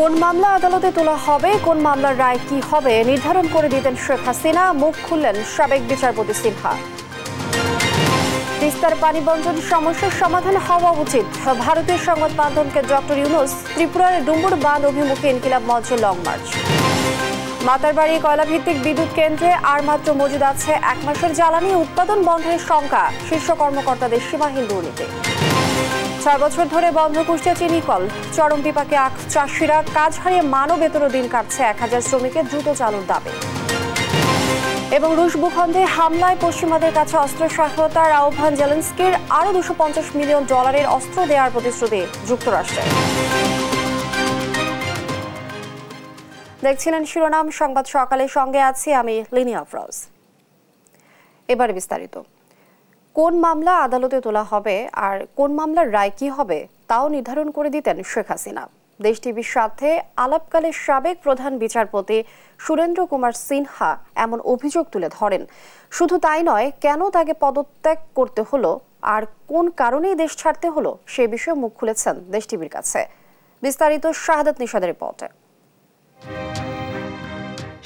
কোন মামলা আদালতে তোলা হবে, কোন মামলার রায় কি হবে নির্ধারণ করে দিতেন শেখ হাসিনা, মুখ খুললেন সাবেক বিচারপতি সিনহা। তিস্তার পানি বন্টন সমস্যার সমাধান হওয়া উচিত, ভারতীয় সংবাদ মাধ্যমকে ডক্টর ইউনূস। ত্রিপুরার ডুম্বুর বাঁধ অভিমুখে ইনকিলাব মঞ্চে লং মার্চ। মাতারবাড়ি কয়লাভিত্তিক বিদ্যুৎ কেন্দ্রে আর মাত্র মজুদ আছে 1 মাসের জ্বালানি, উৎপাদন বন্ধের শঙ্কা, শীর্ষ কর্মকর্তাদের সীমাহীন দুর্নীতি। 6 বছর ধরে বন্ধ কুষ্টিয়া চিনি কল, চরম বিপাকে আখ চাষিরা, কাজ হারিয়ে মানব বেতনও দিন কাটছে 1000 শ্রমিকের দ্রুত চালুর দাবি। এবং রুশ ভূখণ্ডে হামলায় পশ্চিমাদের কাছে অস্ত্র সহায়তার আহ্বান জেলেনস্কির, আরও $250 মিলিয়ন অস্ত্র দেওয়ার প্রতিশ্রুতি যুক্তরাষ্ট্রের। দেখছিলেন শিরোনাম সংবাদ সকালের, সঙ্গে আছি আমি লিনি আফরোজ। এবারে বিস্তারিত। কোন মামলা আদালতে তোলা হবে আর কোন মামলার রায় কি হবে তাও নির্ধারণ করে দিতেন শেখ হাসিনা। দেশ টিভির সাথে আলাপকালে সাবেক প্রধান বিচারপতি সুরেন্দ্র কুমার সিনহা এমন অভিযোগ তুলে ধরেন। শুধু তাই নয়, কেন তাকে পদত্যাগ করতে হলো আর কোন কারণেই দেশ ছাড়তে হলো সে বিষয়ে মুখ খুলেছেন দেশ টিভির কাছে। বিস্তারিত শাহাদাত নিশাদের রিপোর্টে।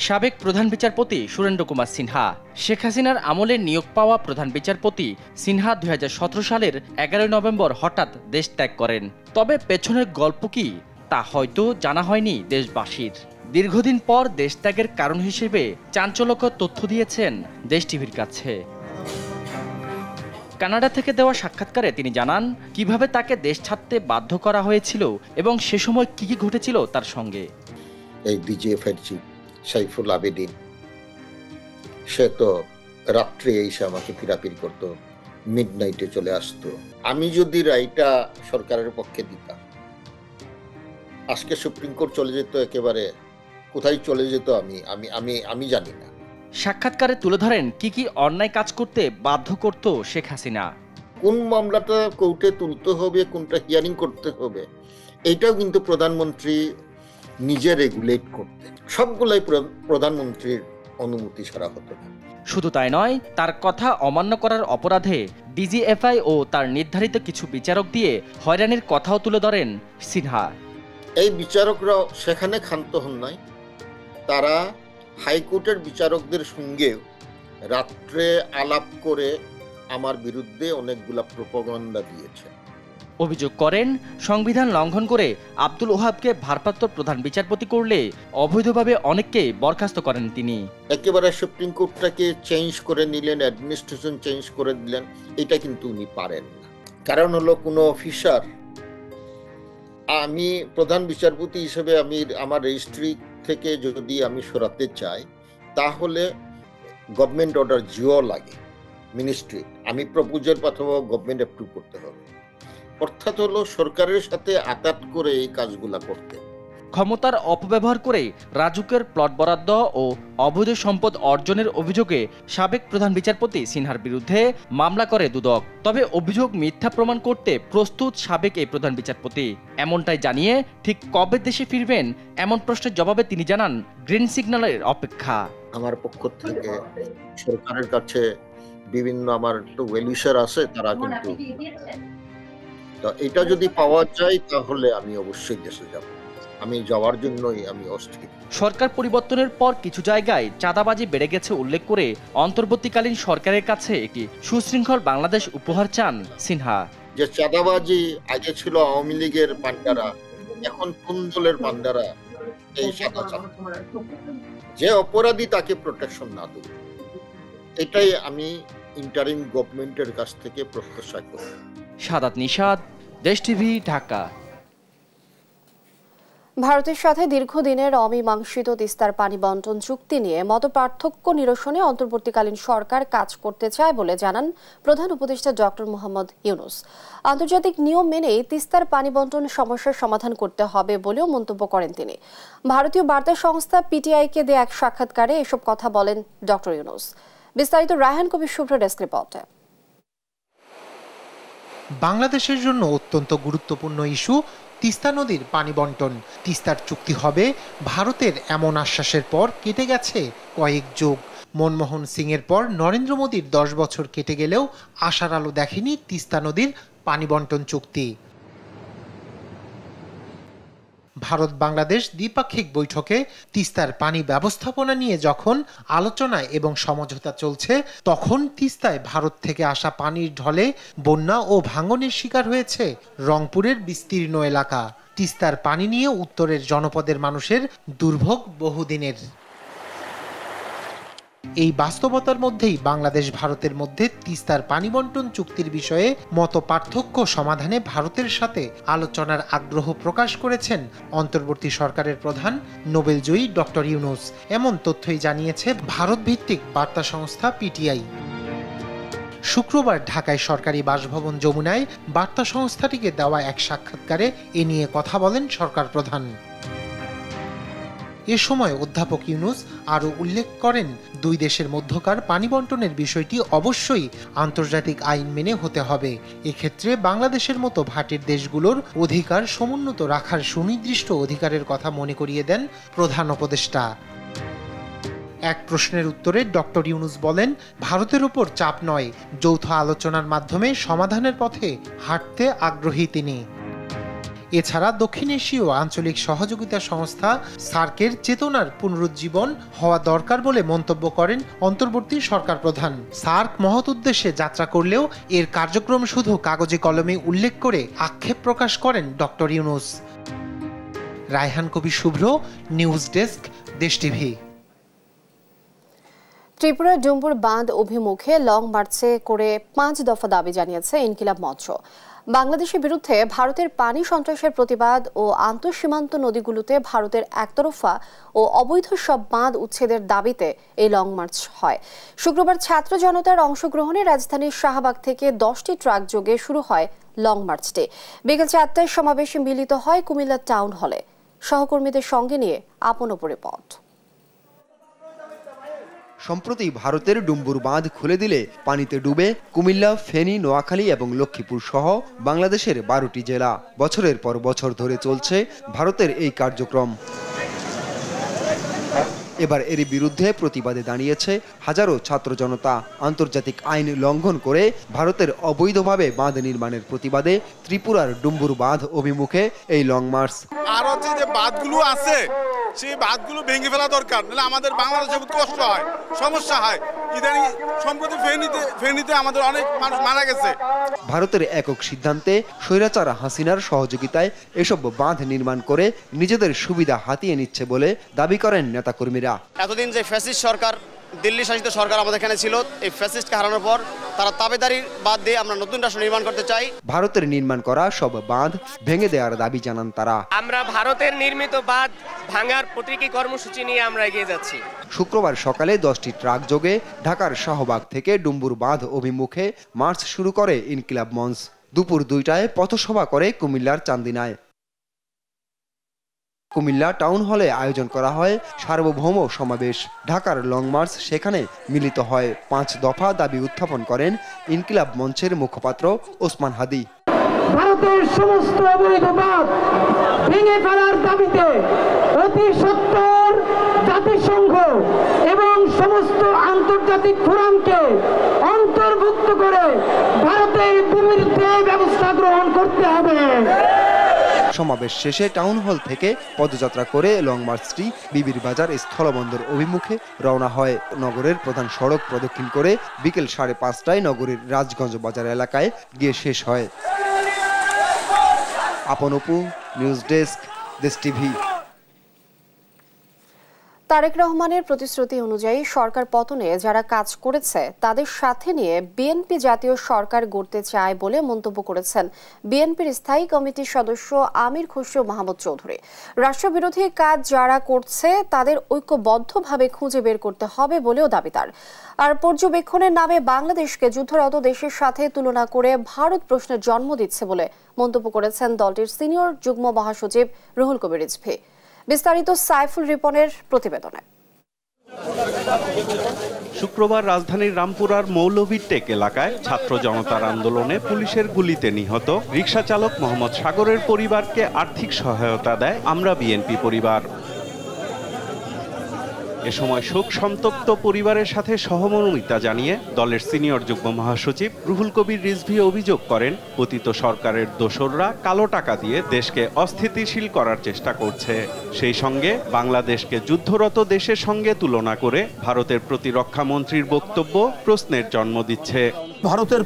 সাবেক প্রধান বিচারপতি সুরেন্দ্র কুমার সিনহা। শেখ হাসিনার আমলে নিয়োগ পাওয়া প্রধান বিচারপতি সিনহা 2017 সালের 11 নভেম্বর হঠাৎ দেশ ত্যাগ করেন। তবে পেছনের গল্প কি তা হয়তো জানা হয়নি দেশবাসীর। দীর্ঘদিন পর দেশ ত্যাগের কারণ হিসেবে চাঞ্চল্যকর তথ্য দিয়েছেন দেশ টিভির কাছে। কানাডা থেকে দেওয়া সাক্ষাৎকারে তিনি জানান কিভাবে তাকে দেশ ছাড়তে বাধ্য করা হয়েছিল এবং সে সময় কি কি ঘটেছিল তার সঙ্গে। এই ডিজিএফআই চিফ সাইফুল আবেদিন, সে তো রাত্রে এসে আমাকে পিরাপিরি করতো, মিডনাইটে চলে আসতো। আমি যদি রায়টা সরকারের পক্ষে দিতাম, আজকে সুপ্রিম কোর্ট চলে যেত, একেবারে কোথায় চলে যেত আমি জানি না। সাক্ষাৎকারে তুলে ধরেন কি কি অন্যায় কাজ করতে বাধ্য করত শেখ হাসিনা। কোন মামলাটা কোর্টে তুলতে হবে, কোনটা হিয়ারিং করতে হবে, এইটাও কিন্তু প্রধানমন্ত্রী নিজে রেগুলেট করতেন। সবগুলাই প্রধানমন্ত্রীর অনুমতি ছাড়া হতো না। শুধু তাই নয়, তার কথা অমান্য করার অপরাধে ডিজিএফআই ও তার নির্ধারিত কিছু বিচারক দিয়ে হয়রানির কথাও তুলে ধরেন সিনহা। এই বিচারকরা সেখানে ক্ষান্ত হন নাই, তারা হাইকোর্টের বিচারকদের সঙ্গে রাত্রে আলাপ করে আমার বিরুদ্ধে অনেকগুলা প্রোপাগান্ডা দিয়েছে। অভিযোগ করেন সংবিধান লঙ্ঘন করে আব্দুল ওহাবকে ভারপ্রাপ্ত প্রধান বিচারপতি করলে অবৈধভাবে অনেককে বরখাস্ত করেন তিনি। একেবারে সুপ্রিম কোর্টটাকে চেঞ্জ করে নিলেন, অ্যাডমিনিস্ট্রেশন চেঞ্জ করে দিলেন। এটা কিন্তু উনি পারেন না। কারণ হলো, কোনো অফিসার, আমি প্রধান বিচারপতি হিসেবে আমি আমার রেজিস্ট্রি থেকে যদি আমি সরাতে চাই, তাহলে গভর্নমেন্ট অর্ডার জিও লাগে মিনিস্ট্রি, আমি প্রপোজাল পাঠাবো, গভর্নমেন্ট অ্যাপ্রুভ করতে হবে। অর্থাৎ হলো সরকারের সাথে আঘাত করে এই কাজগুলা করতে। ক্ষমতার অপব্যবহার করে রাজুকের প্লট বরাদ্দ ও অবৈধ সম্পদ অর্জনের অভিযোগে সাবেক প্রধান বিচারপতি সিনহার বিরুদ্ধে মামলা করে দুদক। তবে অভিযোগ মিথ্যা প্রমাণ করতে প্রস্তুত সাবেক এই প্রধান বিচারপতি। এমনটাই জানিয়ে ঠিক কবে দেশে ফিরবেন এমন প্রশ্নের জবাবে তিনি জানান গ্রিন সিগন্যালের অপেক্ষা। আমার পক্ষ থেকে সরকারের কাছে বিভিন্ন আমার একটু ওয়েলউইশার আছে, তারা কিন্তু এটা যদি পাওয়া যায় তাহলে আমি অবশ্যই দেশে যাব। আমি যাওয়ার জন্যই আমি অস্থির। সরকার পরিবর্তনের পর কিছু জায়গায় চাঁদাবাজি বেড়ে গেছে উল্লেখ করে অন্তর্বর্তীকালীন সরকারের কাছে একটি সুশৃঙ্খল বাংলাদেশ উপহার চান সিনহা। যে চাঁদাবাজি আগে ছিল আওয়ামী লীগের পান্ডারা, এখন কোন দলের পান্ডারা এই চাঁদা চান? যে অপরাধী তাকে প্রোটেকশন না দেব, এটাই আমি ইন্টারিম গভর্নমেন্টের কাছ থেকে প্রত্যাশা করি। শাহাদাত নিশাদ, দেশ টিভি, ঢাকা। ভারতের সাথে দীর্ঘদিনের অমীমাংসিত তিস্তার পানি বন্টন চুক্তি নিয়ে মতপার্থক্য নিরসনে অন্তর্বর্তীকালীন সরকার কাজ করতে চায় বলে জানান প্রধান উপদেষ্টা ডক্টর মোহাম্মদ ইউনূস। আন্তর্জাতিক নিয়ম মেনেই তিস্তার পানি বন্টন সমস্যার সমাধান করতে হবে বলেও মন্তব্য করেন তিনি। ভারতীয় বার্তা সংস্থা পিটিআইকে দেয়া এক সাক্ষাৎকারে এসব কথা বলেন ডক্টর ইউনূস। বিস্তারিত রায়হান কবির শুভ্র ডেস্ক রিপোর্টে। বাংলাদেশের জন্য অত্যন্ত গুরুত্বপূর্ণ ইস্যু তিস্তা নদীর পানি বন্টন। তিস্তার চুক্তি হবে ভারতের এমন আশ্বাসের পর কেটে গেছে কয়েক যুগ। মনমোহন সিংয়ের পর নরেন্দ্র মোদীর 10 বছর কেটে গেলেও আশার আলো দেখেনি তিস্তা নদীর পানি বন্টন চুক্তি। ভারত বাংলাদেশ দ্বিপাক্ষিক বৈঠকে তিস্তার পানি ব্যবস্থাপনা নিয়ে যখন আলোচনা এবং সমঝোতা চলছে, তখন তিস্তায় ভারত থেকে আসা পানির ঢলে বন্যা ও ভাঙনের শিকার হয়েছে রংপুরের বিস্তীর্ণ এলাকা। তিস্তার পানি নিয়ে উত্তরের জনপদের মানুষের দুর্ভোগ বহুদিনের। এই বাস্তবতার মধ্যেই বাংলাদেশ ভারতের মধ্যে তিস্তার পানি বন্টন চুক্তির বিষয়ে মত পার্থক্য সমাধানে ভারতের সাথে আলোচনার আগ্রহ প্রকাশ করেছেন অন্তর্বর্তী সরকারের প্রধান নোবেলজয়ী ডক্টর ইউনূস। এমন তথ্যই জানিয়েছে ভারত ভিত্তিক বার্তা সংস্থা পিটিআই। শুক্রবার ঢাকায় সরকারি বাসভবন যমুনায় বার্তা সংস্থাটিকে দেওয়া এক সাক্ষাৎকারে এ নিয়ে কথা বলেন সরকার প্রধান। এ সময় অধ্যাপক ইউনূস আরও উল্লেখ করেন, দুই দেশের মধ্যকার পানি বন্টনের বিষয়টি অবশ্যই আন্তর্জাতিক আইন মেনে হতে হবে। এক্ষেত্রে বাংলাদেশের মতো ভাটির দেশগুলোর অধিকার সমুন্নত রাখার সুনির্দিষ্ট অধিকারের কথা মনে করিয়ে দেন প্রধান উপদেষ্টা। এক প্রশ্নের উত্তরে ডক্টর ইউনূস বলেন, ভারতের উপর চাপ নয়, যৌথ আলোচনার মাধ্যমে সমাধানের পথে হাঁটতে আগ্রহী তিনি। এছাড়া দক্ষিণ এশীয় আঞ্চলিক সহযোগিতা সংস্থা সার্কের চেতনার পুনরুজ্জীবন হওয়া দরকার বলে মন্তব্য করেন অন্তর্বর্তী সরকার প্রধান। সার্ক মহৎ উদ্দেশ্যে যাত্রা করলেও এর কার্যক্রম শুধু কাগজে কলমে উল্লেখ করে আক্ষেপ প্রকাশ করেন ডক্টর ইউনূস। রায়হান কবির শুভ্র, নিউজ ডেস্ক, দেশ টিভি। ত্রিপুরার ডুম্বুর বাঁধ অভিমুখে লং মার্চে করে 5 দফা দাবি জানিয়েছে ইনকিলাব মঞ্চ। বাংলাদেশের বিরুদ্ধে ভারতের পানি সন্ত্রাসের প্রতিবাদ ও আন্তঃসীমান্ত নদীগুলোতে ভারতের একতরফা ও অবৈধ সব বাঁধ উচ্ছেদের দাবিতে এই লং মার্চ হয়। শুক্রবার ছাত্র জনতার অংশগ্রহণে রাজধানীর শাহবাগ থেকে 10টি ট্রাক যোগে শুরু হয় লং মার্চটি। বিকেল 4টায় সমাবেশে মিলিত হয় কুমিল্লা টাউন হলে। সহকর্মীদের সঙ্গে নিয়ে আপন রিপোর্ট। সম্প্রতি ভারতের ডুম্বুর বাঁধ খুলে দিলে পানিতে ডুবে কুমিল্লা, ফেনী, নোয়াখালী এবং লক্ষ্মীপুর সহ বাংলাদেশের 12টি জেলা। বছরের পর বছর ধরে চলছে ভারতের এই কার্যক্রম। এবার এরই বিরুদ্ধে প্রতিবাদে দাঁড়িয়েছে হাজারো ছাত্র জনতা। আন্তর্জাতিক আইন লঙ্ঘন করে ভারতের অবৈধভাবে বাঁধ নির্মাণের প্রতিবাদে ত্রিপুরার ডুম্বুর বাঁধ অভিমুখে এই লং মার্চ। আর হচ্ছে যে বাঁধগুলো আছে সেই বাঁধগুলো ভেঙে ফেলা দরকার, নাহলে আমাদের বাংলাদেশে খুব কষ্ট হয়, সমস্যা হয়। ইদানিং সম্প্রতি ফেনীতে আমাদের অনেক মানুষ মারা গেছে। ভারতের একক সিদ্ধান্তে স্বৈরাচার হাসিনার সহযোগিতায় এসব বাঁধ নির্মাণ করে নিজেদের সুবিধা হাতিয়ে নিচ্ছে বলে দাবি করেন নেতাকর্মীরা। এতদিন যে ফ্যাসিস্ট সরকার, দিল্লি শাসিত সরকার আমাদের এখানে ছিল, এই ফ্যাসিস্টকে হারানোর পর তারা তাবেদারি বাদ দিয়ে আমরা নতুন রাষ্ট্র নির্মাণ করতে চাই। ভারতের নির্মাণ করা সব বাঁধ ভেঙে দেওয়ার দাবি জানান তারা। আমরা ভারতের নির্মিত বাঁধ ভাঙার প্রতীকী কর্মসূচি নিয়ে আমরা এগিয়ে যাচ্ছি। শুক্রবার সকালে 10টি ট্রাক যোগে ঢাকার শাহবাগ থেকে ডুম্বুর বাঁধ অভিমুখে মার্চ শুরু করে ইনকিলাব মঞ্চ। দুপুর 2টায় পথসভা করে কুমিল্লার চান্দিনায়। কুমিল্লা টাউন হলে আয়োজন করা হয় সার্বভৌম সমাবেশ। ঢাকার লং মার্চ সেখানে মিলিত হয়। 5 দফা দাবি উত্থাপন করেন ইনকিলাব মঞ্চের মুখপাত্র ওসমান হাদি। ভারতের সমস্ত অবৈধ বাঁধ ভেঙে ফেলার দাবিতে অতি সত্বর জাতিসংঘ এবং সমস্ত আন্তর্জাতিক ফোরামকে অন্তর্ভুক্ত করে ভারতের বিরুদ্ধে ব্যবস্থা গ্রহণ করতে হবে। সমাবেশ শেষে টাউন হল থেকে পদযাত্রা করে লং মার্চটি বিবির বাজার স্থলবন্দর অভিমুখে রওনা হয়। নগরের প্রধান সড়ক প্রদক্ষিণ করে বিকেল 5:30টায় নগরীর রাজগঞ্জ বাজার এলাকায় গিয়ে শেষ হয়। আপন অপু, নিউজ ডেস্ক, দেশ টিভি। তারেক রহমানের প্রতিশ্রুতি অনুযায়ী সরকার পতনে যারা কাজ করেছে তাদের সাথে নিয়ে বিএনপি জাতীয় সরকার গড়তে চায় বলে মন্তব্য করেছেন বিএনপির স্থায়ী কমিটির সদস্য আমির খসরু মাহমুদ চৌধুরী। রাষ্ট্রবিরোধী কাজ যারা করছে তাদের ঐক্যবদ্ধভাবে খুঁজে বের করতে হবে বলেও দাবি তার। আর পর্যবেক্ষণের নামে বাংলাদেশকে যুদ্ধরত দেশের সাথে তুলনা করে ভারত প্রশ্নের জন্ম দিচ্ছে বলে মন্তব্য করেছেন দলটির সিনিয়র যুগ্ম মহাসচিব রুহুল কবির রিজভী। বিস্তারিত সাইফুল রিপনের প্রতিবেদনে। শুক্রবার রাজধানীর রামপুরার মৌলভীটেক এলাকায় ছাত্র জনতার আন্দোলনে পুলিশের গুলিতে নিহত রিকশা চালক মোহাম্মদ সাগরের পরিবারকে আর্থিক সহায়তা দেয় আমরা বিএনপি পরিবার। এ সময় শোক সন্তপ্ত পরিবারের সাথে সহমর্মিতা জানিয়ে দলের সিনিয়র যুগ্ম মহাসচিব রুহুল কবির রিজভী অভিযোগ করেন, পতিত সরকারের দোসররা কালো টাকা দিয়ে দেশকে অস্থিতিশীল করার চেষ্টা করছে। সেই সঙ্গে বাংলাদেশকে যুদ্ধরত দেশের সঙ্গে তুলনা করে ভারতের প্রতিরক্ষা মন্ত্রীর বক্তব্য প্রশ্নের জন্ম দিচ্ছে। ভারতের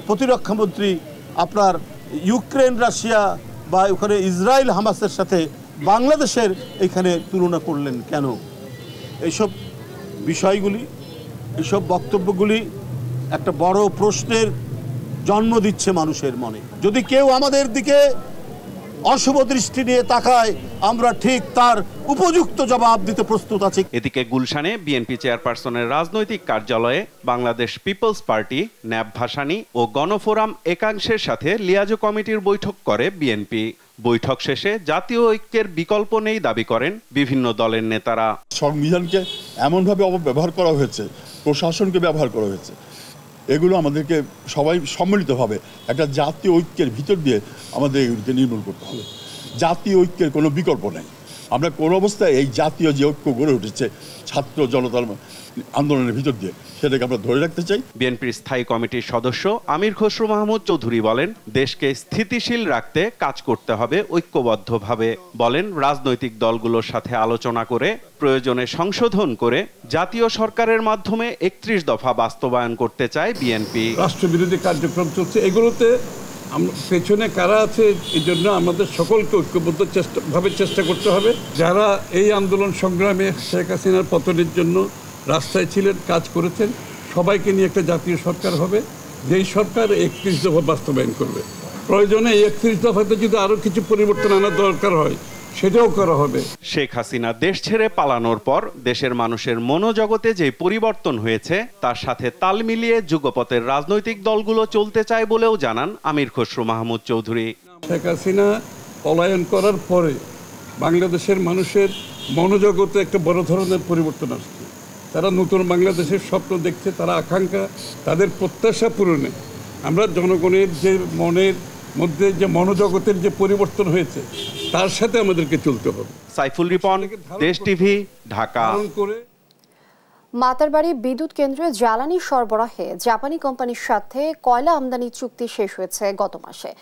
প্রতিরক্ষা মন্ত্রী আপনার ইউক্রেন, রাশিয়া বা ওখানে ইসরায়েল হামাসের সাথে বাংলাদেশের এখানে তুলনা করলেন কেন? এইসব বিষয়গুলি, এইসব বক্তব্যগুলি একটা বড় প্রশ্নের জন্ম দিচ্ছে মানুষের মনে। যদি কেউ আমাদের দিকে অশুভ দৃষ্টি নিয়ে তাকায়, আমরা ঠিক তার উপযুক্ত জবাব দিতে প্রস্তুত আছি। এদিকে গুলশানে বিএনপি চেয়ারপারসনের রাজনৈতিক কার্যালয়ে Bangladesh peoples party, NAP Bhasani ও গণফোরাম একাংশের সাথে লিয়াজো কমিটির বৈঠক করে বিএনপি। বৈঠক শেষে জাতীয় ঐক্যের বিকল্প নেই দাবি করেন বিভিন্ন দলের নেতারা। সংবিধানকে এমনভাবে অপব্যবহার করা হয়েছে, প্রশাসনকে ব্যবহার করা হয়েছে, এগুলো আমাদেরকে সবাই সম্মিলিতভাবে একটা জাতীয় ঐক্যের ভিতর দিয়ে আমাদের এগুলিকে নির্মূল করতে হবে। জাতীয় ঐক্যের কোনো বিকল্প নেই। আমরা কোনো অবস্থায় এই জাতীয় যে ঐক্য গড়ে উঠেছে ছাত্র জনতার আন্দোলনের ভিতর দিয়ে, সেটাকে আমরা ধরে রাখতে চাই। বিএনপির স্থায়ী কমিটির সদস্য আমির খসরু মাহমুদ চৌধুরী বলেন, দেশকে স্থিতিশীল রাখতে কাজ করতে হবে ঐক্যবদ্ধভাবে। বলেন, রাজনৈতিক দলগুলোর সাথে আলোচনা করে প্রয়োজনে সংশোধন করে জাতীয় সরকারের মাধ্যমে 31 দফা বাস্তবায়ন করতে চায় বিএনপি। রাষ্ট্রবিরোধী কার্যক্রম চলছে, এগুলোতে পেছনে কারা আছে এই জন্য আমাদের সকলকে ঐক্যবদ্ধ চেষ্টা করতে হবে। যারা এই আন্দোলন সংগ্রামে শেখ হাসিনার পতনের জন্য রাস্তায় ছিলেন, কাজ করেছেন, সবাইকে নিয়ে একটা জাতীয় সরকার হবে, যেই সরকার 31 দফা বাস্তবায়ন করবে। প্রয়োজনে 31 দফাতে যদি আরও কিছু পরিবর্তন আনার দরকার হয় সেটাও করা হবে। শেখ হাসিনা দেশ ছেড়ে পালানোর পর দেশের মানুষের মনোজগতে যে পরিবর্তন হয়েছে তার সাথে তাল মিলিয়ে যুগপথের রাজনৈতিক দলগুলো চলতে চায় বলেও জানান আমির খসরু মাহমুদ চৌধুরী। শেখ হাসিনা পলায়ন করার পরে বাংলাদেশের মানুষের মনোজগতে একটা বড় ধরনের পরিবর্তন আসছে। তারা নতুন বাংলাদেশের স্বপ্ন দেখছে, তারা আকাঙ্ক্ষা, তাদের প্রত্যাশা পূরণে আমরা জনগণের যে মনের মধ্যে যে মনোজগতের যে পরিবর্তন হয়েছে তার সাথে আমাদেরকে চলতে হবে। সাইফুল রিপন, দেশ টিভি, ঢাকা। মাতারবাড়ি বিদ্যুৎ কেন্দ্রে জ্বালানি সরবরাহে জাপানি কোম্পানির সাথে কয়লা আমদানি চুক্তি শেষ হয়েছে গত মাসে।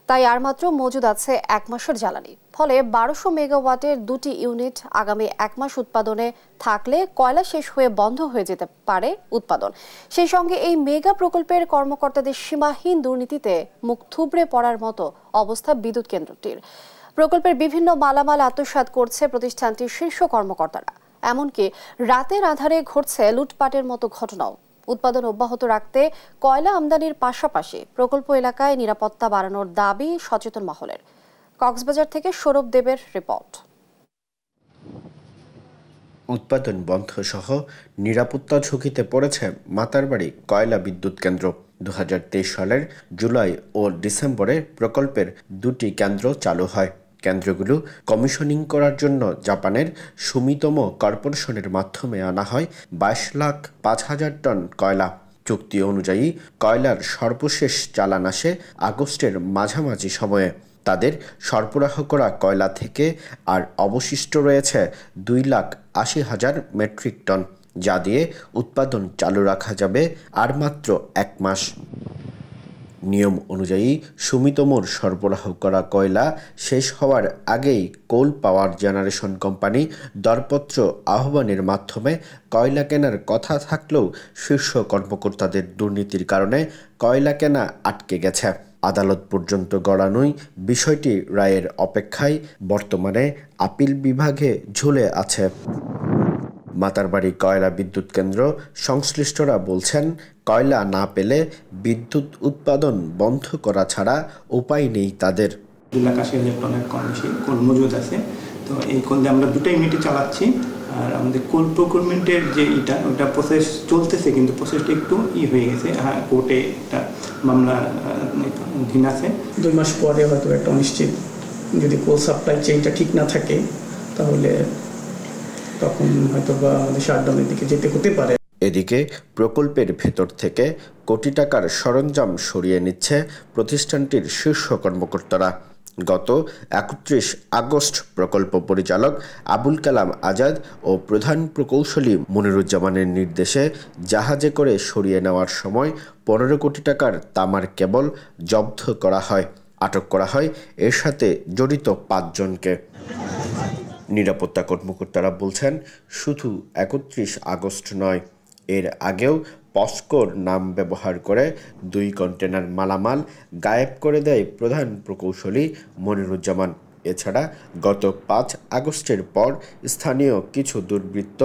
তাই আর মাত্র মজুদ আছে 1 মাসের জ্বালানি। ফলে 1200 মেগাওয়াটের 2টি ইউনিট আগামী 1 মাস উৎপাদনে থাকলে কয়লা শেষ হয়ে বন্ধ হয়ে যেতে পারে উৎপাদন। সেই সঙ্গে এই মেগা প্রকল্পের কর্মকর্তাদের সীমাহীন দুর্নীতিতে মুখ থুবড়ে পড়ার মতো অবস্থা বিদ্যুৎ কেন্দ্রটির। প্রকল্পের বিভিন্ন মালামাল আত্মসাৎ করছে প্রতিষ্ঠানটির শীর্ষ কর্মকর্তারা। এমনকি রাতের আধারে ঘটছে লুটপাটের মতো ঘটনাও। উৎপাদন অব্যাহত রাখতে কয়লা আমদানির পাশাপাশি প্রকল্প এলাকায় নিরাপত্তা বাড়ানোর দাবি সচেতন মহলের। কক্সবাজার থেকে সৌরভ দেবের রিপোর্ট। উৎপাদন বন্ধ সহ নিরাপত্তা ঝুঁকিতে পড়েছে মাতারবাড়ি কয়লা বিদ্যুৎ কেন্দ্র। 2023 সালের জুলাই ও ডিসেম্বরে প্রকল্পের 2টি কেন্দ্র চালু হয়। কেন্দ্রগুলো কমিশনিং করার জন্য জাপানের সুমিতোমো কর্পোরেশনের মাধ্যমে আনা হয় 22,05,000 টন কয়লা। চুক্তি অনুযায়ী কয়লার সর্বশেষ চালান আসে আগস্টের মাঝামাঝি সময়ে। তাদের সরবরাহ করা কয়লা থেকে আর অবশিষ্ট রয়েছে 2,80,000 মেট্রিক টন, যা দিয়ে উৎপাদন চালু রাখা যাবে আর মাত্র 1 মাস। নিয়ম অনুযায়ী সুমিতোমোর সরবরাহ করা কয়লা শেষ হওয়ার আগেই কোল পাওয়ার জেনারেশন কোম্পানি দরপত্র আহ্বানের মাধ্যমে কয়লা কেনার কথা থাকলেও শীর্ষ কর্মকর্তাদের দুর্নীতির কারণে কয়লা কেনা আটকে গেছে। আদালত পর্যন্ত গড়ানোই বিষয়টি রায়ের অপেক্ষায় বর্তমানে আপিল বিভাগে ঝুলে আছে। মাতারবাড়ি কয়লা বিদ্যুৎ কেন্দ্র সংশ্লিষ্টরা বলছেন, কয়লা না পেলে বিদ্যুৎ উৎপাদন বন্ধ করা ছাড়া উপায় নেই তাদের। 2,80,000 টনের কম বেশি কোল মজুদ আছে। তো এই কোল দিয়ে আমরা 2টা ইউনিটে চালাচ্ছি। আর আমাদের কোল প্রকিউরমেন্টের যে ওটা প্রসেস চলতেছে, কিন্তু প্রসেসটা একটু হয়ে গেছে। হ্যাঁ, কোর্টে একটা মামলা ধীন আছে। 2 মাস পরে হয়তো একটা অনিশ্চিত, যদি কোল সাপ্লাই চেইনটা ঠিক না থাকে তাহলে তখন হয়তো বা আমাদের শাটডাউনের দিকে যেতে হতে পারে। এদিকে প্রকল্পের ভেতর থেকে কোটি টাকার সরঞ্জাম সরিয়ে নিচ্ছে প্রতিষ্ঠানটির শীর্ষ কর্মকর্তারা। গত ৩১ আগস্ট প্রকল্প পরিচালক আবুল কালাম আজাদ ও প্রধান প্রকৌশলী মনিরুজ্জামানের নির্দেশে জাহাজে করে সরিয়ে নেওয়ার সময় ১৫ কোটি টাকার তামার কেবল জব্দ করা হয়। আটক করা হয় এর সাথে জড়িত ৫ জনকে। নিরাপত্তা কর্মকর্তারা বলছেন, শুধু ৩১ আগস্ট নয়, এর আগেও পস্কোর নাম ব্যবহার করে ২ কন্টেনার মালামাল গায়েব করে দেয় প্রধান প্রকৌশলী মনিরুজ্জামান। এছাড়া গত ৫ আগস্টের পর স্থানীয় কিছু দুর্বৃত্ত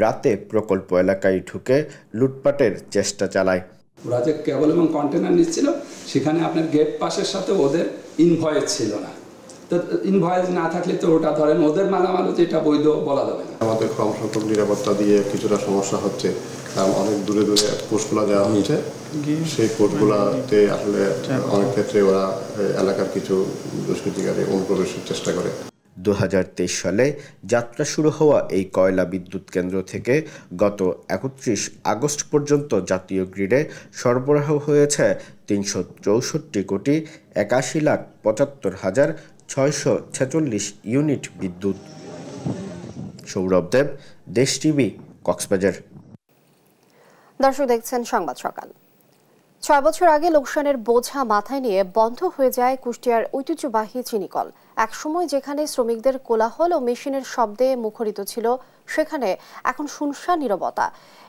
রাতে প্রকল্প এলাকায় ঢুকে লুটপাটের চেষ্টা চালায়। ওরা যে কেবল এবং কন্টেনার নিচ্ছিল, সেখানে আপনার গেট পাসের সাথে ওদের ইনভয়েস ছিল না। তো ইনভয়েস না থাকলে তো ওটা ধরেন ওদের মালামাল, যেটা বৈধ বলা যাবে না। আমাদের কম সংখ্যক নিরাপত্তা দিয়ে কিছুটা সমস্যা হচ্ছে, কারণ অনেক দূরে দূরে পোস্টগুলো দেওয়া হচ্ছে। সেই পোস্টগুলোতে আসলে অনেক ক্ষেত্রে ওরা এলাকার কিছু দুষ্কৃতিকারী অনুপ্রবেশের চেষ্টা করে। ২০২৩ সালে যাত্রা শুরু হওয়া এই কয়লা বিদ্যুৎ কেন্দ্র থেকে গত ৩১ আগস্ট পর্যন্ত জাতীয় গ্রিডে সরবরাহ হয়েছে ৩৬৪ কোটি ৮১,৭৫,৬৪৬ ইউনিট বিদ্যুৎ। সৌরভ দেব, দেশ টিভি, কক্সবাজার। দর্শক দেখছেন সংবাদ সকাল। ৬ বছর আগে লোকসানের বোঝা মাথায় নিয়ে বন্ধ হয়ে যায় কুষ্টিয়ার ঐতিহ্যবাহী চিনিকল। একসময় যেখানে শ্রমিকদের কোলাহল ও মেশিনের শব্দে মুখরিত ছিল, সেখানে এখন শুনশান নীরবতা।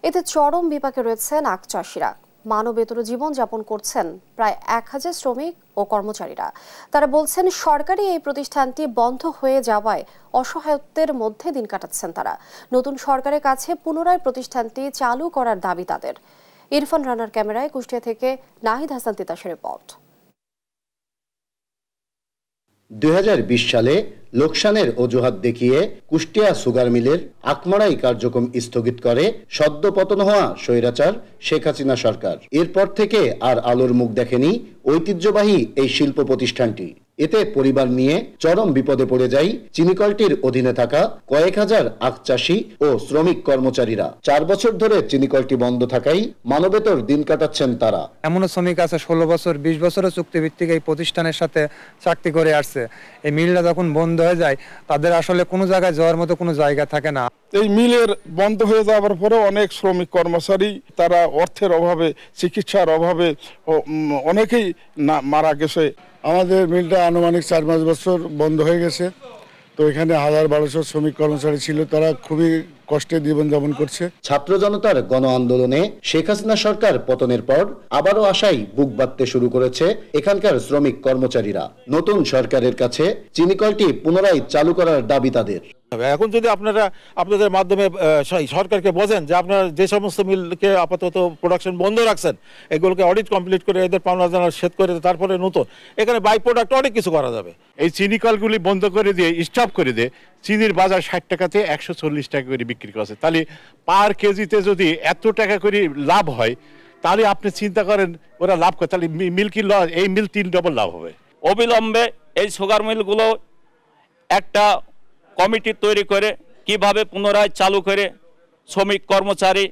এতে চরম বিপাকে রয়েছেন আখ চাষিরা। মানবেতর জীবনযাপন করছেন প্রায় ১,০০০ শ্রমিক ও কর্মচারীরা। তারা বলছেন, সরকারি এই প্রতিষ্ঠানটি বন্ধ হয়ে যাওয়ায় অসহায়ত্বের মধ্যে দিন কাটাচ্ছেন তারা। নতুন সরকারের কাছে পুনরায় প্রতিষ্ঠানটি চালু করার দাবি তাদের। ইরফান রানার ক্যামেরায় কুষ্টিয়া থেকে নাহিদ হাসান তিতাসের রিপোর্ট। ২০২০ সালে লোকসানের অজুহাত দেখিয়ে কুষ্টিয়া সুগার মিলের আকমারাই কার্যক্রম স্থগিত করে সদ্য পতন হওয়া স্বৈরাচার শেখ হাসিনা সরকার। এরপর থেকে আর আলোর মুখ দেখেনি ঐতিহ্যবাহী এই শিল্প প্রতিষ্ঠানটি। এতে পরিবার নিয়ে চরম বিপদে পড়ে যায় চিনিকলটির অধীনে থাকা কয়েক হাজার আখ চাষী ও শ্রমিক কর্মচারীরা। ৪ বছর ধরে চিনিকলটি বন্ধ থাকায় মানবেতর দিন কাটাচ্ছেন তারা। এমনও শ্রমিক আছে ১৬ বছর ২০ বছরের চুক্তিভিত্তিক এই প্রতিষ্ঠানের সাথে চাকরি করে আসছে। এই মিলটা যখন বন্ধ হয়ে যায়, তাদের আসলে কোনো জায়গায় যাওয়ার মতো কোনো জায়গা থাকে না। এই মিলের বন্ধ হয়ে যাওয়ার পরে অনেক শ্রমিক কর্মচারী তারা অর্থের অভাবে, চিকিৎসার অভাবে অনেকেই মারা গেছে। আমাদের মিলটা আনুমানিক ৪-৫ বছর বন্ধ হয়ে গেছে। তো এখানে ১,০০০-১,২০০ শ্রমিক কর্মচারী ছিল, তারা খুবই কষ্টে জীবনযাপন করছে। ছাত্র জনতার গণ আন্দোলনে শেখ হাসিনা সরকার পতনের পর আবারও আশায় বুক বাঁধতে শুরু করেছে এখানকার শ্রমিক কর্মচারীরা। নতুন সরকারের কাছে চিনিকলটি পুনরায় চালু করার দাবি তাদের। এখন যদি আপনারা আপনাদের মাধ্যমে সরকারকে বোঝেন যে আপনারা যে সমস্ত মিলকে আপাতত প্রোডাকশন বন্ধ রাখছেন, এগুলোকে অডিট কমপ্লিট করে এদের পাওনা জানা শেষ করে তারপরে নতুন এখানে বাই প্রোডাক্ট অনেক কিছু করা যাবে। এই চিনি কলগুলি বন্ধ করে দিয়ে স্টপ করে দিয়ে চিনির বাজার ৬০ টাকাতে ১৪০ টাকা করে বিক্রি করছে। তাহলে পার কেজিতে যদি এত টাকা করে লাভ হয়, তাহলে আপনি চিন্তা করেন ওরা লাভ করে, তাহলে মিল কি লস, এই মিল ৩ ডবল লাভ হবে। অবিলম্বে এই সুগার মিলগুলো একটা কমিটি তৈরি করে কিভাবে পুনরায় চালু করে শ্রমিক কর্মচারী,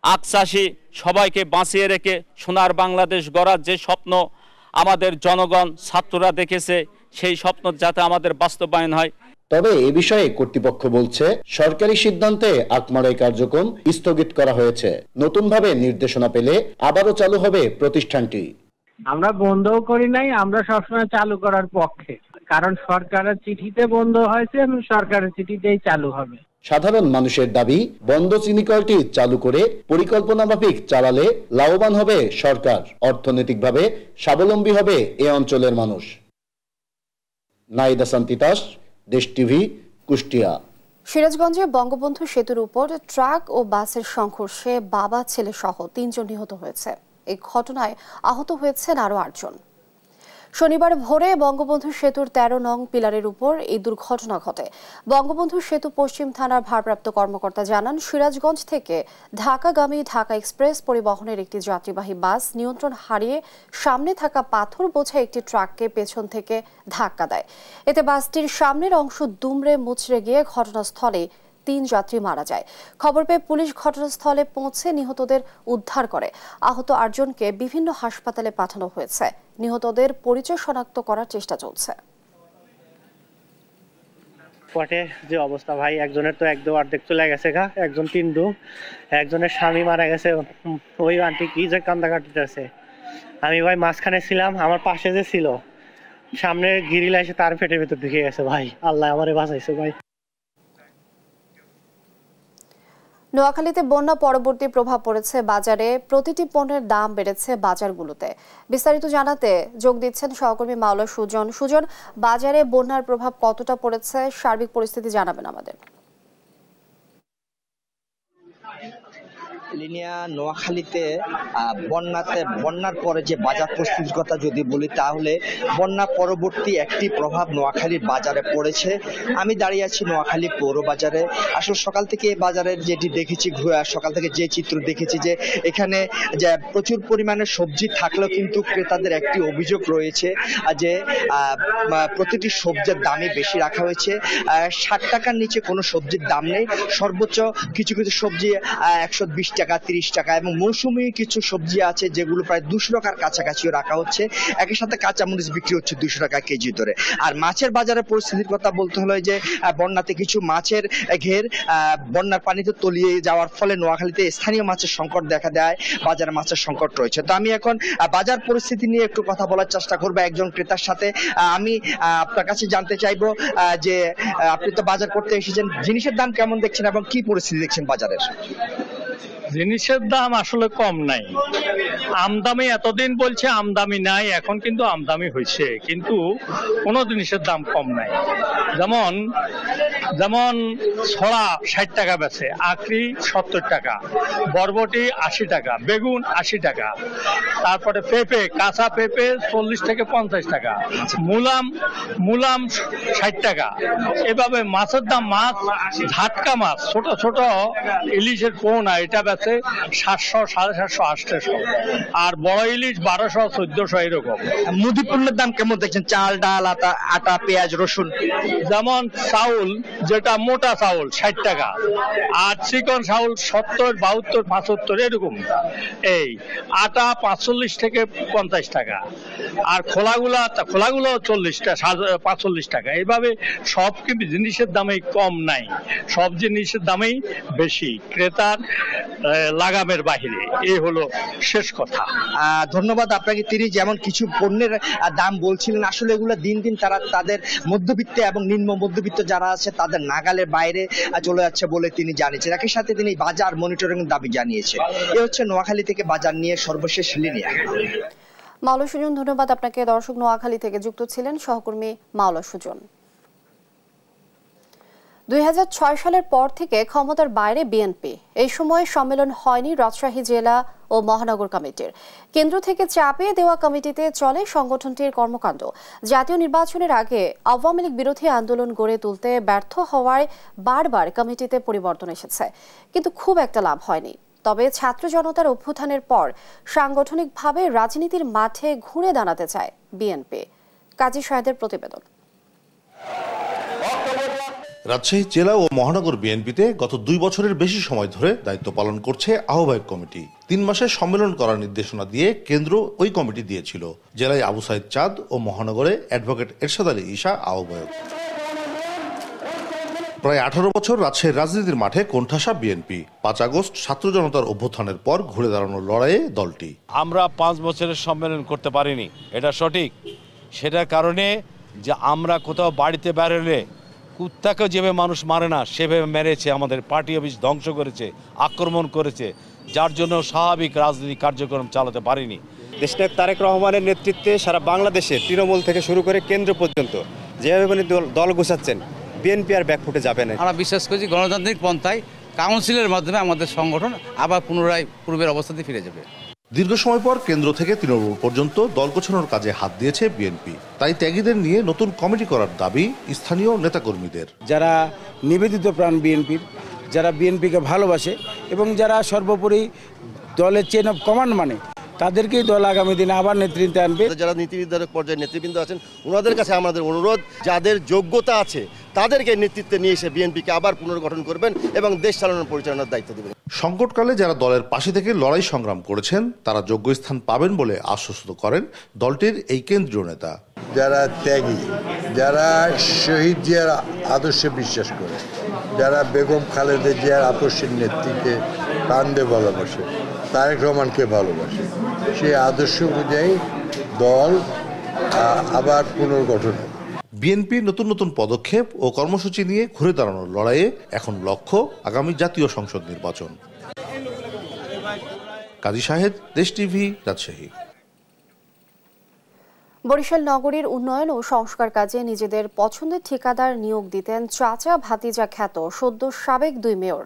আখ চাষি সবাইকে বাঁচিয়ে রেখে সোনার বাংলাদেশ গড়ার যে স্বপ্ন আমাদের জনগণ ছাত্ররা দেখেছে, সেই স্বপ্ন যাতে আমাদের বাস্তবায়ন হয়। তবে এ বিষয়ে কর্তৃপক্ষ বলছে, সরকারি সিদ্ধান্তে আকমারাই কার্যক্রম স্থগিত করা হয়েছে। নতুনভাবে নির্দেশনা পেলে আবারও চালু হবে প্রতিষ্ঠানটি। আমরা বন্ধও করি নাই, আমরা সবসময় চালু করার পক্ষে, কারণ সরকারের চিঠিতে বন্ধ হয়েছে এবং সরকারের চিঠিতেই চালু হবে। সাধারণ মানুষের দাবি, বন্ধ চিনিকলটি চালু করে পরিকল্পনা মাফিক চালালে লাভবান হবে সরকার, অর্থনৈতিকভাবে স্বাবলম্বী হবে এ অঞ্চলের মানুষ। নাহিদ হাসান তিতাস, দেশ টিভি, কুষ্টিয়া। সিরাজগঞ্জে বঙ্গবন্ধু সেতুর উপর ট্রাক ও বাসের সংঘর্ষে বাবা ছেলে সহ ৩ জন নিহত হয়েছে। এই ঘটনায় আহত হয়েছেন আরও ৮ জন। শনিবার ভোরে বঙ্গবন্ধু সেতুর ১৩ নং পিলারের উপর এই দুর্ঘটনা ঘটে। বঙ্গবন্ধু সেতু পশ্চিম থানার ভারপ্রাপ্ত কর্মকর্তা জানান, সিরাজগঞ্জ থেকে ঢাকাগামী ঢাকা এক্সপ্রেস পরিবহনের একটি যাত্রীবাহী বাস নিয়ন্ত্রণ হারিয়ে সামনে থাকা পাথর বোঝা একটি ট্রাককে পেছন থেকে ধাক্কা দেয়। এতে বাসটির সামনের অংশ দুমড়ে মুচড়ে গিয়ে ঘটনাস্থলে 3 যাত্রী মারা যায়। খবর পেয়ে পুলিশ ঘটনাস্থলে পৌঁছে নিহতদের উদ্ধার করে। আহত 8 জনকে বিভিন্ন হাসপাতালে পাঠানো হয়েছে। নিহতদের পরিচয় শনাক্ত করার চেষ্টা চলছে। পটে যে অবস্থা ভাই, একজনের তো একদম অর্ধেক চলে গেছে গা, একজন তিনডু, একজনের স্বামী মারা গেছে। ওই আন্টি কি যে কান্দা কাটতেছে। আমি ভাই মাঝখানে ছিলাম, আমার পাশে যে ছিল সামনে গিরিল এসে তার পেটের ভেতর ঢুকে গেছে। ভাই আল্লাহ আমারে বাঁচাইছে ভাই। নোয়াখালীতে বন্যা পরবর্তী প্রভাব পড়েছে বাজারে। প্রতিটি পণ্যের দাম বেড়েছে বাজারগুলোতে। বিস্তারিত জানাতে যোগ দিচ্ছেন সহকর্মী মাওলা সুজন। সুজন, বাজারে বন্যার প্রভাব কতটা পড়েছে, সার্বিক পরিস্থিতি জানাবেন আমাদের। লিনিয়া, নোয়াখালীতে বন্যার পরে যে বাজার পরিস্থিতির কথা যদি বলি, তাহলে বন্যা পরবর্তী একটি প্রভাব নোয়াখালীর বাজারে পড়েছে। আমি দাঁড়িয়ে আছি নোয়াখালী পৌর বাজারে। আসলে সকাল থেকে এই বাজারের যেটি দেখেছি, সকাল থেকে যে চিত্র দেখেছি, যে এখানে যে প্রচুর পরিমাণে সবজি থাকলেও কিন্তু ক্রেতাদের একটি অভিযোগ রয়েছে যে প্রতিটি সবজির দামই বেশি রাখা হয়েছে। 60 টাকার নিচে কোনো সবজির দাম নেই। সর্বোচ্চ কিছু কিছু সবজি 120 টাকা, 30 টাকা, এবং মৌসুমি কিছু সবজি আছে যেগুলো প্রায় 200 টাকার কাছাকাছিও রাখা হচ্ছে। একই সাথে কাঁচামরিচ বিক্রি হচ্ছে 200 টাকা কেজি ধরে। আর মাছের বাজারের পরিস্থিতির কথা বলতে হলো যে বন্যাতে কিছু মাছের ঘের বন্যার পানিতে তলিয়ে যাওয়ার ফলে নোয়াখালীতে স্থানীয় মাছের সংকট দেখা দেয়, বাজারে মাছের সংকট রয়েছে। তো আমি এখন বাজার পরিস্থিতি নিয়ে একটু কথা বলার চেষ্টা করবো একজন ক্রেতার সাথে। আমি আপনার কাছে জানতে চাইবো যে আপনি তো বাজার করতে এসেছেন, জিনিসের দাম কেমন দেখছেন এবং কি পরিস্থিতি দেখছেন বাজারের? জিনিসের দাম আসলে কম নাই। আমদামি এতদিন বলছে আমদামি নাই, এখন কিন্তু আমদামি হয়েছে, কিন্তু কোনো জিনিসের দাম কম নাই। যেমন ছড়া 60 টাকা বেচে, আখরি 70 টাকা, বরবটি 80 টাকা, বেগুন 80 টাকা, তারপরে পেঁপে, কাঁচা পেঁপে 40 থেকে 50 টাকা, মুলাম 60 টাকা। এভাবে মাছের দাম, মাছ ঝাটকা মাছ, ছোট ছোট ইলিশের পোনা, এটা বেচে 700, 750, 800, আর বড় ইলিশ 1200, 1400 এরকম। মুদি পণ্যের দাম কেমন দেখছেন? চাল, ডাল, আটা, পেঁয়াজ, রসুন। যেমন চাউল, যেটা মোটা চাউল 60 টাকা, আর চিকন চাউল 70, 72, 75 এরকম। এই আটা 45 থেকে 50 টাকা, আর খোলাগুলো 45 টাকা। এইভাবে সব জিনিসের দামেই কম নাই, সব জিনিসের দামেই বেশি, ক্রেতার লাগামের বাহিরে। এই হলো শেষ কথা। ধন্যবাদ আপনাকে। তিনি যেমন কিছু পণ্যের দাম বলছিলেন, আসলে এগুলো দিন দিন তাদের মধ্যবিত্ত এবং নিম্ন মধ্যবিত্ত যারা আছে তাদের নাগালের বাইরে চলে যাচ্ছে বলে তিনি জানিয়েছেন। একই সাথে তিনি বাজার মনিটরিং দাবি জানিয়েছেন। এ হচ্ছে নোয়াখালী থেকে বাজার নিয়ে সর্বশেষ লিনিয়া। মাওলা সুজন, ধন্যবাদ আপনাকে। দর্শক, নোয়াখালী থেকে যুক্ত ছিলেন সহকর্মী মাওলা সুজন। 2006 সালের পর থেকে ক্ষমতার বাইরে বিএনপি। এই সময় সম্মেলন হয়নি রাজশাহী জেলা ও মহানগর কমিটির। কেন্দ্র থেকে চাপিয়ে দেওয়া কমিটিতে চলে সংগঠনটির কর্মকাণ্ড। জাতীয় নির্বাচনের আগে আওয়ামী লীগ বিরোধী আন্দোলন গড়ে তুলতে ব্যর্থ হওয়ায় বারবার কমিটিতে পরিবর্তন এসেছে, কিন্তু খুব একটা লাভ হয়নি। তবে ছাত্র জনতার অভ্যুত্থানের পর সাংগঠনিকভাবে রাজনীতির মাঠে ঘুরে দাঁড়াতে চায় বিএনপি। কাজী সাহেদের প্রতিবেদন। রাজশাহী জেলা ও মহানগর বিএনপিতে গত 2 বছরের বেশি সময় ধরে দায়িত্ব পালন করছে আহ্বায়ক কমিটি। 3 মাসের সম্মেলন করার নির্দেশনা দিয়ে কেন্দ্র ওই কমিটি দিয়েছিল। জেলায় আবু সাইদ চাঁদ ও মহানগরে অ্যাডভোকেট এরশাদ আলী ঈশা আহ্বায়ক। প্রায় 18 বছর রাজশাহীর রাজনীতির মাঠে কোণঠাসা বিএনপি। 5 আগস্ট ছাত্র জনতার অভ্যুত্থানের পর ঘুরে দাঁড়ানোর লড়াইয়ে দলটি। আমরা 5 বছরের সম্মেলন করতে পারিনি, এটা সঠিক। সেটার কারণে যে আমরা কোথাও বাড়িতে বেরোলে কুত্তাকেও যেভাবে মানুষ মারে না সেভাবে মেরেছে, আমাদের পার্টি অফিস ধ্বংস করেছে, আক্রমণ করেছে, যার জন্য স্বাভাবিক রাজনৈতিক কার্যক্রম চালাতে পারিনি। দেশনায়ক তারেক রহমানের নেতৃত্বে সারা বাংলাদেশে তৃণমূল থেকে শুরু করে কেন্দ্র পর্যন্ত যেভাবে দল গোছাচ্ছেন, বিএনপি আর ব্যাকফুটে যাবে না। আমরা বিশ্বাস করছি গণতান্ত্রিক পন্থায় কাউন্সিলের মাধ্যমে আমাদের সংগঠন আবার পুনরায় পূর্বের অবস্থাতে ফিরে যাবে। দীর্ঘ সময় পর কেন্দ্র থেকে তৃণমূল পর্যন্ত দল গোছানোর কাজে হাত দিয়েছে বিএনপি। তাই ত্যাগীদের নিয়ে নতুন কমিটি করার দাবি স্থানীয় নেতাকর্মীদের। যারা নিবেদিত প্রাণ বিএনপির, যারা বিএনপিকে ভালোবাসে এবং যারা সর্বোপরি দলের চেন অফ কমান্ড মানে, তাদেরকেই দল আগামী দিনে আবার নেতৃত্বে আনবে। যারা নীতি নির্ধারক পর্যায়ে নেতৃবৃন্দ আছেন, ওনাদের কাছে আমাদের অনুরোধ, যাদের যোগ্যতা আছে তাদেরকে নেতৃত্বে নিয়ে এসে বিএনপিকে আবার পুনর্গঠন করবেন এবং দেশ চালানোর পরিচালনার দায়িত্ব দেবেন। সংকটকালে যারা দলের পাশে থেকে লড়াই সংগ্রাম করেছেন তারা যোগ্য স্থান পাবেন বলে আশ্বস্ত করেন দলটির এই কেন্দ্রীয় নেতা। যারা ত্যাগী, যারা শহীদ জিয়ার আদর্শে বিশ্বাস করে, যারা বেগম খালেদা জিয়ার আপসের নেত্রীকে প্রাণ দিয়ে ভালোবাসে, তারেক রহমানকে ভালোবাসে, সেই আদর্শ অনুযায়ী দল আবার পুনর্গঠন। বিএনপি নতুন নতুন পদক্ষেপ ও কর্মসূচি নিয়ে ঘুরে দাঁড়ানোর লড়াইয়ে এখন লক্ষ্য আগামী জাতীয় সংসদ নির্বাচন। কাজী শাহেদ, দেশ টিভি, রাজশাহী। বরিশাল নগরীর উন্নয়ন ও সংস্কার কাজে নিজেদের পছন্দের ঠিকাদার নিয়োগ দিতেন চাচা ভাতিজা খ্যাত সদ্য সাবেক 2 মেয়র।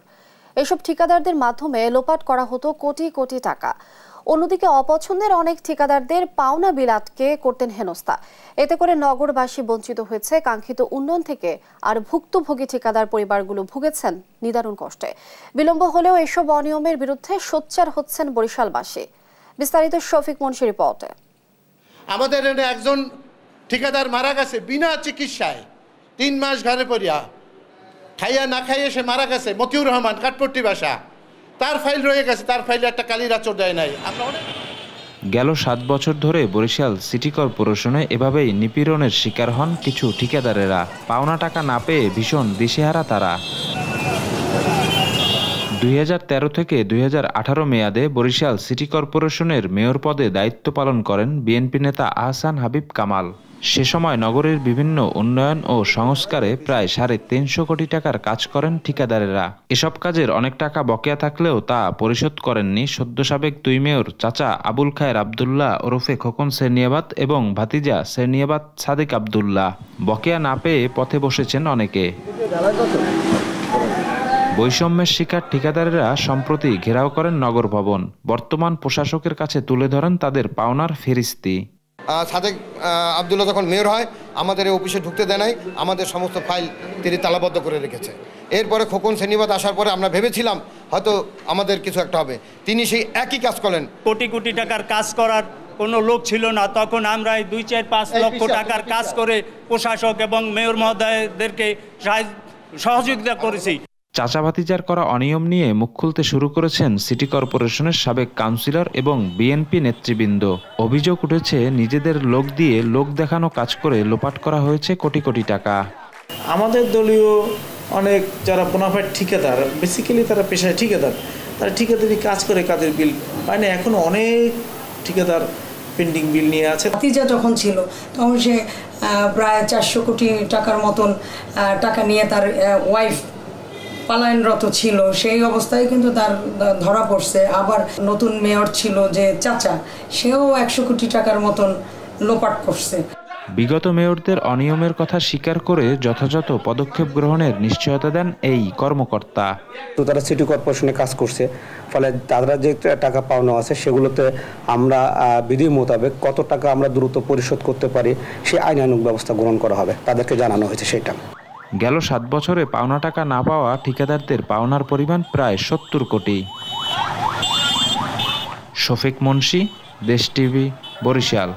এসব ঠিকাদারদের মাধ্যমে লোপাট করা হতো কোটি কোটি টাকা। অন্যদিকে অপছন্দের অনেক ঠিকাদারদের পাওনা বিল আটকে করতেন হেনস্থা। এতে করে নগরবাসী বঞ্চিত হয়েছে কাঙ্ক্ষিত উন্নয়ন থেকে, আর ভুক্তভোগী ঠিকাদার পরিবারগুলো ভুগেছেন নিদারুণ কষ্টে। বিলম্ব হলেও এসব অনিয়মের বিরুদ্ধে সোচ্চার হচ্ছেন বরিশালবাসী। বিস্তারিত শফিক মুন্সির রিপোর্টে। আমাদের এখানে একজন ঠিকাদার মারা গেছে বিনা চিকিৎসায়, 3 মাস ঘরে পড়িয়া, খাইয়া না খাইয়ে সে মারা গেছে। মতিউর রহমান, কাঠপট্টি বাসা, তার ফাইল রয়ে গেছে, তার ফাইলে একটা কালির আঁচড় দেয় নাই। গেল 7 বছর ধরে বরিশাল সিটি কর্পোরেশনে এভাবেই নিপীড়নের শিকার হন কিছু ঠিকাদারেরা। পাওনা টাকা না পেয়ে ভীষণ দিশেহারা তারা। 2013 থেকে 2018 মেয়াদে বরিশাল সিটি কর্পোরেশনের মেয়র পদে দায়িত্ব পালন করেন বিএনপি নেতা আহসান হাবিব কামাল। সে সময় নগরের বিভিন্ন উন্নয়ন ও সংস্কারে প্রায় 350 কোটি টাকার কাজ করেন ঠিকাদারেরা। এসব কাজের অনেক টাকা বকেয়া থাকলেও তা পরিশোধ করেননি সদ্য সাবেক 2 মেয়র চাচা আবুল খায়ের আবদুল্লাহ ওরফে খোকন সেরনিয়াবাত এবং ভাতিজা সেরনিয়াবাত সাদিক আবদুল্লাহ। বকেয়া না পেয়ে পথে বসেছেন অনেকে। বৈষম্যের শিকার ঠিকাদারেরা সম্প্রতি ঘেরাও করেন নগর ভবন। বর্তমান প্রশাসকের কাছে তুলে ধরেন তাদের পাওনার ফেরিস্তি। সাদেক আবদুল্লাহ যখন মেয়র হয় আমাদের এই অফিসে ঢুকতে দেয় নাই, আমাদের সমস্ত ফাইল তিনি তালাবদ্ধ করে রেখেছে। এরপরে খোকন সেরনিয়াবাত আসার পরে আমরা ভেবেছিলাম হয়তো আমাদের কিছু একটা হবে, তিনি সেই একই কাজ করলেন। কোটি কোটি টাকার কাজ করার কোনো লোক ছিল না, তখন আমরা 2-4-5 লক্ষ টাকার কাজ করে প্রশাসক এবং মেয়র মহোদয়দেরকে সহযোগিতা করেছি। চাচা ভাতিজার করা অনিয়ম নিয়ে মুখ খুলতে শুরু করেছেন সিটি কর্পোরেশনের সাবেক কাউন্সিলর এবং বিএনপি নেতৃবৃন্দ। অভিযোগ উঠেছে নিজেদের লোক দিয়ে লোক দেখানো কাজ করে লোপাট করা হয়েছে কোটি কোটি টাকা। আমাদের দলীয় অনেক যারা বোনাফাইড ঠিকাদার, বেসিক্যালি তারা পেশায় ঠিকাদার, তারা ঠিকাদারি কাজ করে কাজের বিল পায় না। এখনো অনেক ঠিকাদার পেন্ডিং বিল নিয়ে আছে। ভাতিজা যখন ছিল তখন সে প্রায় 400 কোটি টাকার মতন টাকা নিয়ে তার ওয়াইফ পলায়নরত ছিল। সেই অবস্থায় কিন্তু তার ধরা পড়ছে। আবার নতুন মেয়র ছিল যে চাচা, সেও 100 কোটি টাকার মতন লোপাট করছে। বিগত মেয়রদের অনিয়মের কথা স্বীকার করে যথাযথ পদক্ষেপ গ্রহণের নিশ্চয়তা দেন এই কর্মকর্তা। তো তারা সিটি কর্পোরেশনে কাজ করছে, ফলে তারা যে টাকা পাওনা আছে সেগুলোতে আমরা বিধি মোতাবেক কত টাকা আমরা দ্রুত পরিশোধ করতে পারি সেই আইনানুগ ব্যবস্থা গ্রহণ করা হবে, তাদেরকে জানানো হয়েছে সেটা। গেল 7 বছরে পাওনা টাকা না পাওয়া ঠিকাদারদের পাওনার পরিমাণ প্রায় 70 কোটি। শফিক মুন্সি, দেশ টিভি, বরিশাল।